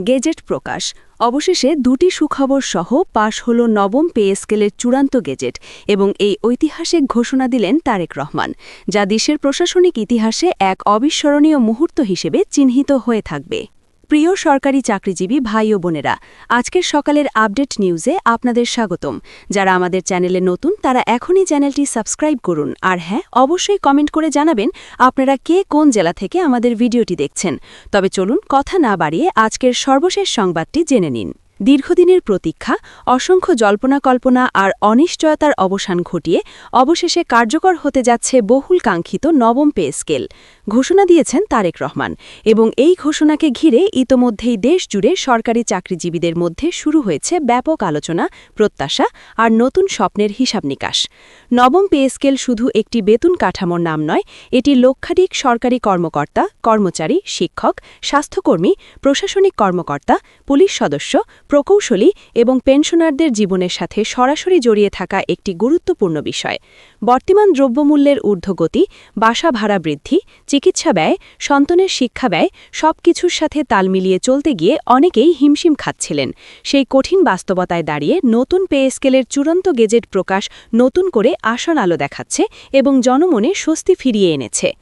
Gazette প্রকাশ অবশেষে দুটি সুখবর সহ পাশ হল নবম পে স্কেলের চূড়ান্ত গেজেট এবং এই ঐতিহাসিক ঘোষণা দিলেন তারেক রহমান, যা দেশের প্রশাসনিক ইতিহাসে এক অবিস্মরণীয় মুহূর্ত হিসেবে চিহ্নিত হয়ে থাকবে। প্রিয় সরকারি চাকরিজীবী ভাই ও বোনেরা, আজকের সকালের আপডেট নিউজে আপনাদের স্বাগতম। যারা আমাদের চ্যানেলে নতুন তারা এখনই চ্যানেলটি সাবস্ক্রাইব করুন, আর হ্যাঁ, অবশ্যই কমেন্ট করে জানাবেন আপনারা কে কোন জেলা থেকে আমাদের ভিডিওটি দেখছেন। তবে চলুন কথা না বাড়িয়ে আজকের সর্বশেষ সংবাদটি জেনে নিন। দীর্ঘদিনের প্রতীক্ষা, অসংখ্য জল্পনা-কল্পনা আর অনিশ্চয়তার অবসান ঘটিয়ে অবশেষে কার্যকর হতে যাচ্ছে বহুল কাঙ্ক্ষিত নবম পে স্কেল। ঘোষণা দিয়েছেন তারেক রহমান এবং এই ঘোষণাকে ঘিরে ইতোমধ্যেই দেশজুড়ে সরকারি চাকরিজীবীদের মধ্যে শুরু হয়েছে ব্যাপক আলোচনা, প্রত্যাশা আর নতুন স্বপ্নের হিসাব নিকাশ। নবম পে স্কেল শুধু একটি বেতন কাঠামোর নাম নয়, এটি লক্ষাধিক সরকারি কর্মকর্তা, কর্মচারী, শিক্ষক, স্বাস্থ্যকর্মী, প্রশাসনিক কর্মকর্তা, পুলিশ সদস্য, প্রকৌশলী এবং পেনশনারদের জীবনের সাথে সরাসরি জড়িয়ে থাকা একটি গুরুত্বপূর্ণ বিষয়। বর্তমান দ্রব্যমূল্যের ঊর্ধ্বগতি, বাসা ভাড়া বৃদ্ধি, চিকিৎসা ব্যয়, সন্তানের শিক্ষা ব্যয় সবকিছুর সাথে তাল মিলিয়ে চলতে গিয়ে অনেকেই হিমশিম খাচ্ছিলেন। সেই কঠিন বাস্তবতায় দাঁড়িয়ে নতুন পে স্কেলের চূড়ান্ত গেজেট প্রকাশ নতুন করে আশার আলো দেখাচ্ছে এবং জনমনে স্বস্তি ফিরিয়ে এনেছে।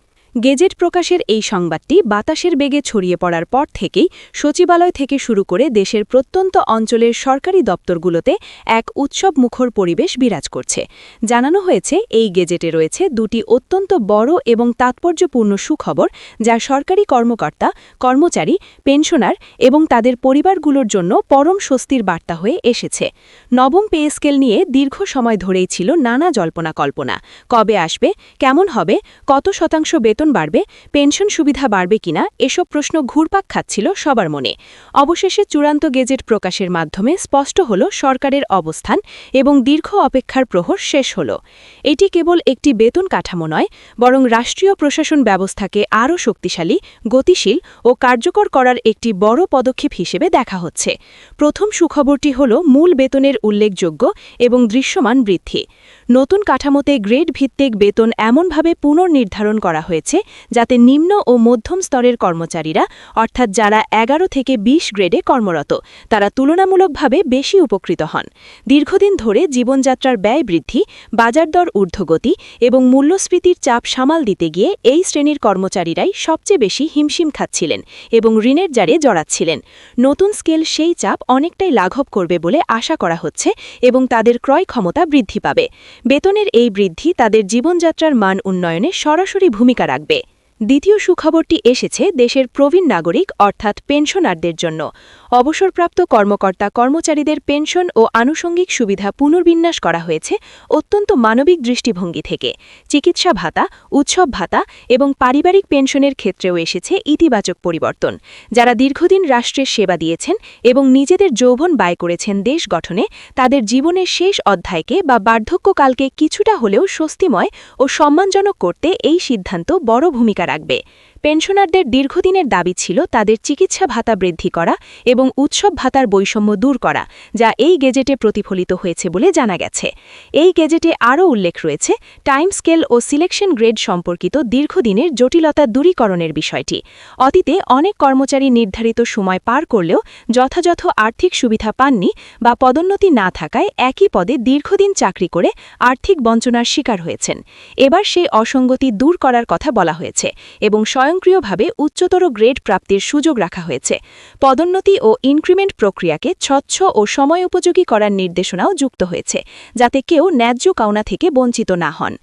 গেজেট প্রকাশের এই সংবাদটি বাতাসের বেগে ছড়িয়ে পড়ার পর থেকেই সচিবালয় থেকে শুরু করে দেশের প্রত্যন্ত অঞ্চলের সরকারি দপ্তরগুলোতে এক উৎসবমুখর পরিবেশ বিরাজ করছে। জানানো হয়েছে এই গেজেটে রয়েছে দুটি অত্যন্ত বড় এবং তাৎপর্যপূর্ণ সুখবর, যা সরকারি কর্মকর্তা, কর্মচারী, পেনশনার এবং তাদের পরিবারগুলোর জন্য পরম স্বস্তির বার্তা হয়ে এসেছে। নবম পে স্কেল নিয়ে দীর্ঘ সময় ধরেই ছিল নানা জল্পনা-কল্পনা। কবে আসবে, কেমন হবে, কত শতাংশ বেতন বাড়বে, পেনশন সুবিধা বাড়বে কিনা, এসব প্রশ্ন ঘুরপাক খাচ্ছিল সবার মনে। অবশেষে চূড়ান্ত গেজেট প্রকাশের মাধ্যমে স্পষ্ট হল সরকারের অবস্থান এবং দীর্ঘ অপেক্ষার প্রহর শেষ হল। এটি কেবল একটি বেতন কাঠামো নয়, বরং রাষ্ট্রীয় প্রশাসন ব্যবস্থাকে আরও শক্তিশালী, গতিশীল ও কার্যকর করার একটি বড় পদক্ষেপ হিসেবে দেখা হচ্ছে। প্রথম সুখবরটি হল মূল বেতনের উল্লেখযোগ্য এবং দৃশ্যমান বৃদ্ধি। নতুন কাঠামোতে গ্রেড ভিত্তিক বেতন এমনভাবে পুনর্নির্ধারণ করা হয়েছে যাতে নিম্ন ও মধ্যম স্তরের কর্মচারীরা, অর্থাৎ যারা ১১ থেকে ২০ গ্রেডে কর্মরত, তারা তুলনামূলকভাবে বেশি উপকৃত হন। দীর্ঘদিন ধরে জীবনযাত্রার ব্যয় বৃদ্ধি, বাজারদর ঊর্ধ্বগতি এবং মূল্যস্ফীতির চাপ সামাল দিতে গিয়ে এই শ্রেণীর কর্মচারীরাই সবচেয়ে বেশি হিমশিম খাচ্ছিলেন এবং ঋণের জারে জড়াচ্ছিলেন। নতুন স্কেল সেই চাপ অনেকটাই লাঘব করবে বলে আশা করা হচ্ছে এবং তাদের ক্রয় ক্ষমতা বৃদ্ধি পাবে। বেতনের এই বৃদ্ধি তাদের জীবনযাত্রার মান উন্নয়নে সরাসরি ভূমিকা রাখবে। দ্বিতীয় সুখবরটি এসেছে দেশের প্রবীণ নাগরিক অর্থাৎ পেনশনারদের জন্য। অবসরপ্রাপ্ত কর্মকর্তা কর্মচারীদের পেনশন ও আনুষঙ্গিক সুবিধা পুনর্বিন্যাস করা হয়েছে অত্যন্ত মানবিক দৃষ্টিভঙ্গি থেকে। চিকিৎসা ভাতা, উৎসব ভাতা এবং পারিবারিক পেনশনের ক্ষেত্রেও এসেছে ইতিবাচক পরিবর্তন। যারা দীর্ঘদিন রাষ্ট্রের সেবা দিয়েছেন এবং নিজেদের যৌবন ব্যয় করেছেন দেশ গঠনে, তাদের জীবনের শেষ অধ্যায়কে বা বার্ধক্যকালকে কিছুটা হলেও স্বস্তিময় ও সম্মানজনক করতে এই সিদ্ধান্ত বড় ভূমিকা রাখবে। পেনশনারদের দীর্ঘদিনের দাবি ছিল তাদের চিকিৎসা ভাতা বৃদ্ধি করা এবং উৎসব ভাতার বৈষম্য দূর করা, যা এই গেজেটে প্রতিফলিত হয়েছে বলে জানা গেছে। এই গেজেটে আরও উল্লেখ রয়েছে টাইম স্কেল ও সিলেকশন গ্রেড সম্পর্কিত দীর্ঘদিনের জটিলতা দূরীকরণের বিষয়টি। অতীতে অনেক কর্মচারী নির্ধারিত সময় পার করলেও যথাযথ আর্থিক সুবিধা পাননি বা পদোন্নতি না থাকায় একই পদে দীর্ঘদিন চাকরি করে আর্থিক বঞ্চনার শিকার হয়েছেন। এবার সেই অসঙ্গতি দূর করার কথা বলা হয়েছে এবং স্বয়ংক্রিয়ভাবে উচ্চতর গ্রেড প্রাপ্তির সুযোগ রাখা হয়েছে। পদোন্নতি ও ইনক্রিমেন্ট প্রক্রিয়াকে স্বচ্ছ ও সময়োপযোগী করার নির্দেশনাও যুক্ত হয়েছে, যাতে কেউ ন্যায্য পাওনা থেকে বঞ্চিত না হন।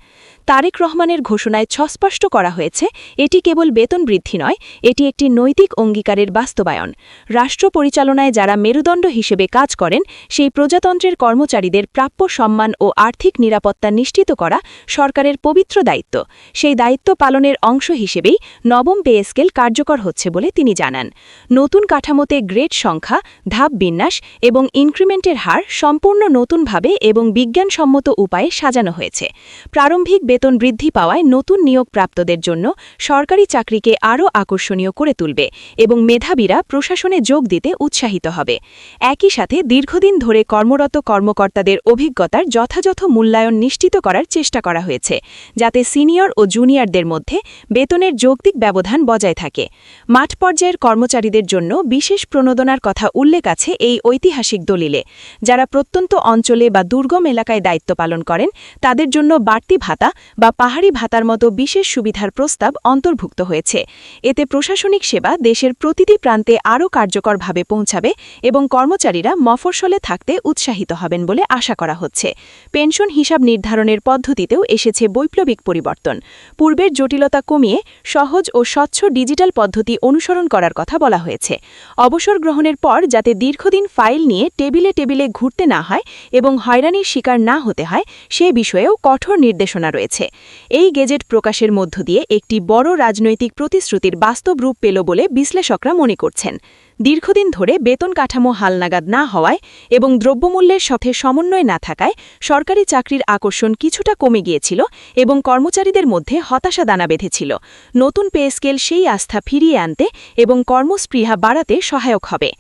তারেক রহমানের ঘোষণায় স্পষ্ট করা হয়েছে এটি কেবল বেতন বৃদ্ধি নয়, এটি একটি নৈতিক অঙ্গীকারের বাস্তবায়ন। রাষ্ট্র পরিচালনায় যারা মেরুদণ্ড হিসেবে কাজ করেন, সেই প্রজাতন্ত্রের কর্মচারীদের প্রাপ্য সম্মান ও আর্থিক নিরাপত্তা নিশ্চিত করা সরকারের পবিত্র দায়িত্ব। সেই দায়িত্ব পালনের অংশ হিসেবেই নবম পে স্কেল কার্যকর হচ্ছে বলে তিনি জানান। নতুন কাঠামোতে গ্রেড সংখ্যা, ধাপ বিন্যাস এবং ইনক্রিমেন্টের হার সম্পূর্ণ নতুনভাবে এবং বিজ্ঞানসম্মত উপায়ে সাজানো হয়েছে। প্রারম্ভিক বেতন বৃদ্ধি পাওয়ায় নতুন নিয়োগপ্রাপ্তদের জন্য সরকারি চাকরিকে আরও আকর্ষণীয় করে তুলবে এবং মেধাবীরা প্রশাসনে যোগ দিতে উৎসাহিত হবে। একই সাথে দীর্ঘদিন ধরে কর্মরত কর্মকর্তাদের অভিজ্ঞতার যথাযথ মূল্যায়ন নিশ্চিত করার চেষ্টা করা হয়েছে, যাতে সিনিয়র ও জুনিয়রদের মধ্যে বেতনের যৌক্তিক ব্যবধান বজায় থাকে। মাঠ পর্যায়ের কর্মচারীদের জন্য বিশেষ প্রণোদনার কথা উল্লেখ আছে এই ঐতিহাসিক দলিলে। যারা প্রত্যন্ত অঞ্চলে বা দুর্গম এলাকায় দায়িত্ব পালন করেন তাদের জন্য বাড়তি ভাতা বা পাহাড়ি ভাতার মতো বিশেষ সুবিধার প্রস্তাব অন্তর্ভুক্ত হয়েছে। এতে প্রশাসনিক সেবা দেশের প্রতিটি প্রান্তে আরও কার্যকরভাবে পৌঁছাবে এবং কর্মচারীরা মফস্বলে থাকতে উৎসাহিত হবেন বলে আশা করা হচ্ছে। পেনশন হিসাব নির্ধারণের পদ্ধতিতেও এসেছে বৈপ্লবিক পরিবর্তন। পূর্বের জটিলতা কমিয়ে সহজ ও স্বচ্ছ ডিজিটাল পদ্ধতি অনুসরণ করার কথা বলা হয়েছে। অবসর গ্রহণের পর যাতে দীর্ঘদিন ফাইল নিয়ে টেবিলে টেবিলে ঘুরতে না হয় এবং হয়রানির শিকার না হতে হয় সে বিষয়েও কঠোর নির্দেশনা রয়েছে। এই গেজেট প্রকাশের মধ্য দিয়ে একটি বড় রাজনৈতিক প্রতিশ্রুতির বাস্তব রূপ পেল বলে বিশ্লেষকরা মনে করছেন। দীর্ঘদিন ধরে বেতন কাঠামো হালনাগাদ না হওয়ায় এবং দ্রব্যমূল্যের সাথে সমন্বয় না থাকায় সরকারি চাকরির আকর্ষণ কিছুটা কমে গিয়েছিল এবং কর্মচারীদের মধ্যে হতাশা দানা বেঁধেছিল। নতুন পে স্কেল সেই আস্থা ফিরিয়ে আনতে এবং কর্মস্পৃহা বাড়াতে সহায়ক হবে।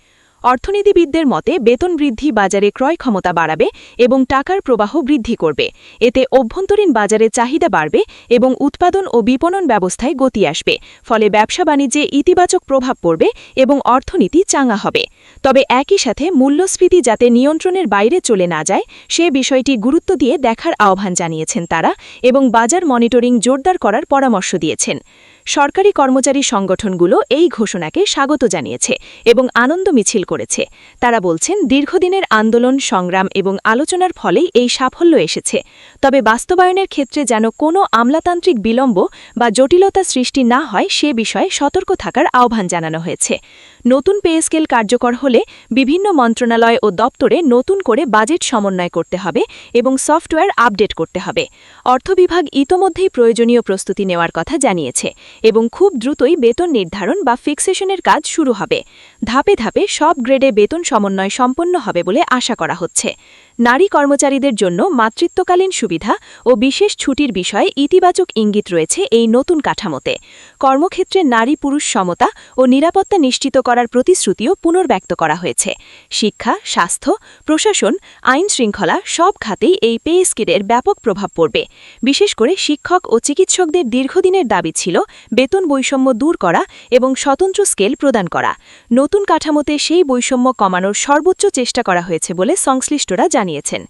অর্থনীতিবিদদের মতে বেতন বৃদ্ধি বাজারে ক্রয় ক্ষমতা বাড়াবে এবং টাকার প্রবাহ বৃদ্ধি করবে। এতে অভ্যন্তরীণ বাজারে চাহিদা বাড়বে এবং উৎপাদন ও বিপণন ব্যবস্থায় গতি আসবে, ফলে ব্যবসা বাণিজ্যে ইতিবাচক প্রভাব পড়বে এবং অর্থনীতি চাঙ্গা হবে। তবে একই সাথে মূল্যস্ফীতি যাতে নিয়ন্ত্রণের বাইরে চলে না যায় সে বিষয়টি গুরুত্ব দিয়ে দেখার আহ্বান জানিয়েছেন তারা এবং বাজার মনিটরিং জোরদার করার পরামর্শ দিয়েছেন। সরকারি কর্মচারী সংগঠনগুলো এই ঘোষণাকে স্বাগত জানিয়েছে এবং আনন্দ মিছিল করেছে। তারা বলছেন দীর্ঘদিনের আন্দোলন, সংগ্রাম এবং আলোচনার ফলেই এই সাফল্য এসেছে। তবে বাস্তবায়নের ক্ষেত্রে যেন কোনো আমলাতান্ত্রিক বিলম্ব বা জটিলতা সৃষ্টি না হয় সে বিষয়ে সতর্ক থাকার আহ্বান জানানো হয়েছে। নতুন পে স্কেল কার্যকর হলে বিভিন্ন মন্ত্রণালয় ও দপ্তরে নতুন করে বাজেট সমন্বয় করতে হবে এবং সফটওয়্যার আপডেট করতে হবে। অর্থ বিভাগ ইতোমধ্যেই প্রয়োজনীয় প্রস্তুতি নেওয়ার কথা জানিয়েছে এবং খুব দ্রুতই বেতন নির্ধারণ বা ফিক্সেশনের কাজ শুরু হবে। ধাপে ধাপে সব গ্রেডে বেতন সমন্বয় সম্পন্ন হবে বলে আশা করা হচ্ছে। নারী কর্মচারীদের জন্য মাতৃত্বকালীন সুবিধা ও বিশেষ ছুটির বিষয়ে ইতিবাচক ইঙ্গিত রয়েছে এই নতুন কাঠামোতে। কর্মক্ষেত্রে নারী পুরুষ সমতা ও নিরাপত্তা নিশ্চিত করার প্রতিশ্রুতিও পুনর্ব্যক্ত করা হয়েছে। শিক্ষা, স্বাস্থ্য, প্রশাসন, আইন শৃঙ্খলা সব খাতেই এই পে স্কেলের ব্যাপক প্রভাব পড়বে। বিশেষ করে শিক্ষক ও চিকিৎসকদের দীর্ঘদিনের দাবি ছিল বেতন বৈষম্য দূর করা এবং স্বতন্ত্র স্কেল প্রদান করা। নতুন কাঠামোতে সেই বৈষম্য কমানোর সর্বোচ্চ চেষ্টা করা হয়েছে বলে সংশ্লিষ্টরা জানিয়েছেন।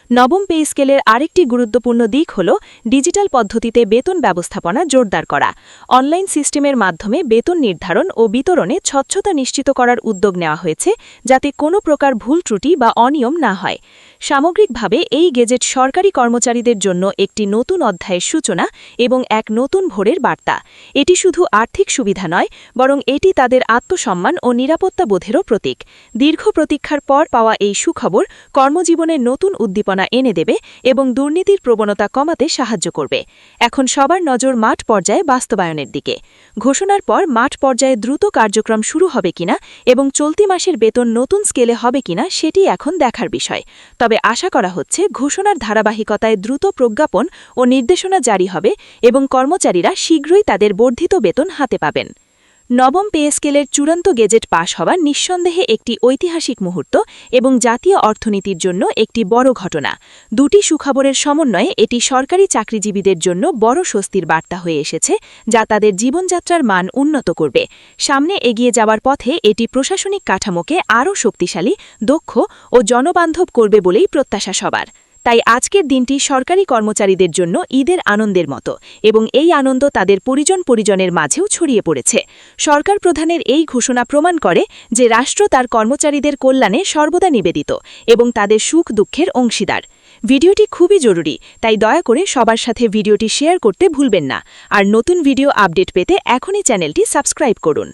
নবম পে স্কেলের আরেকটি গুরুত্বপূর্ণ দিক হল ডিজিটাল পদ্ধতিতে বেতন ব্যবস্থাপনা জোরদার করা। অনলাইন সিস্টেমের মাধ্যমে বেতন নির্ধারণ ও বিতরণে স্বচ্ছতা নিশ্চিত করার উদ্যোগ নেওয়া হয়েছে, যাতে কোনো প্রকার ভুল ত্রুটি বা অনিয়ম না হয়। সামগ্রিকভাবে এই গেজেট সরকারি কর্মচারীদের জন্য একটি নতুন অধ্যায়ের সূচনা এবং এক নতুন ভোরের বার্তা। এটি শুধু আর্থিক সুবিধা নয়, বরং এটি তাদের আত্মসম্মান ও নিরাপত্তা বোধেরও প্রতীক। দীর্ঘ প্রতীক্ষার পর পাওয়া এই সুখবর কর্মজীবনে নতুন উদ্দীপনা এনে দেবে এবং দুর্নীতির প্রবণতা কমাতে সাহায্য করবে। এখন সবার নজর মাঠ পর্যায়ে বাস্তবায়নের দিকে। ঘোষণার পর মাঠ পর্যায়ে দ্রুত কার্যক্রম শুরু হবে কিনা এবং চলতি মাসের বেতন নতুন স্কেলে হবে কিনা সেটি এখন দেখার বিষয়। তবে আশা করা হচ্ছে ঘোষণার ধারাবাহিকতায় দ্রুত প্রজ্ঞাপন ও নির্দেশনা জারি হবে এবং কর্মচারীরা শীঘ্রই তাদের বর্ধিত বেতন হাতে পাবেন। নবম পে স্কেলের চূড়ান্ত গেজেট পাশ হওয়া নিঃসন্দেহে একটি ঐতিহাসিক মুহূর্ত এবং জাতীয় অর্থনীতির জন্য একটি বড় ঘটনা। দুটি সুখবরের সমন্বয়ে এটি সরকারি চাকরিজীবীদের জন্য বড় স্বস্তির বার্তা হয়ে এসেছে, যা তাদের জীবনযাত্রার মান উন্নত করবে। সামনে এগিয়ে যাওয়ার পথে এটি প্রশাসনিক কাঠামোকে আরও শক্তিশালী, দক্ষ ও জনবান্ধব করবে বলেই প্রত্যাশা সবার। তাই আজকের দিনটি সরকারি কর্মচারীদের জন্য ঈদের আনন্দের মতো এবং এই আনন্দ তাদের পরিজনের মাঝেও ছড়িয়ে পড়েছে। সরকার প্রধানের এই ঘোষণা প্রমাণ করে যে রাষ্ট্র তার কর্মচারীদের কল্যাণে সর্বদা নিবেদিত এবং তাদের সুখ দুঃখের অংশীদার। ভিডিওটি খুবই জরুরি, তাই দয়া করে সবার সাথে ভিডিওটি শেয়ার করতে ভুলবেন না। আর নতুন ভিডিও আপডেট পেতে এখনই চ্যানেলটি সাবস্ক্রাইব করুন।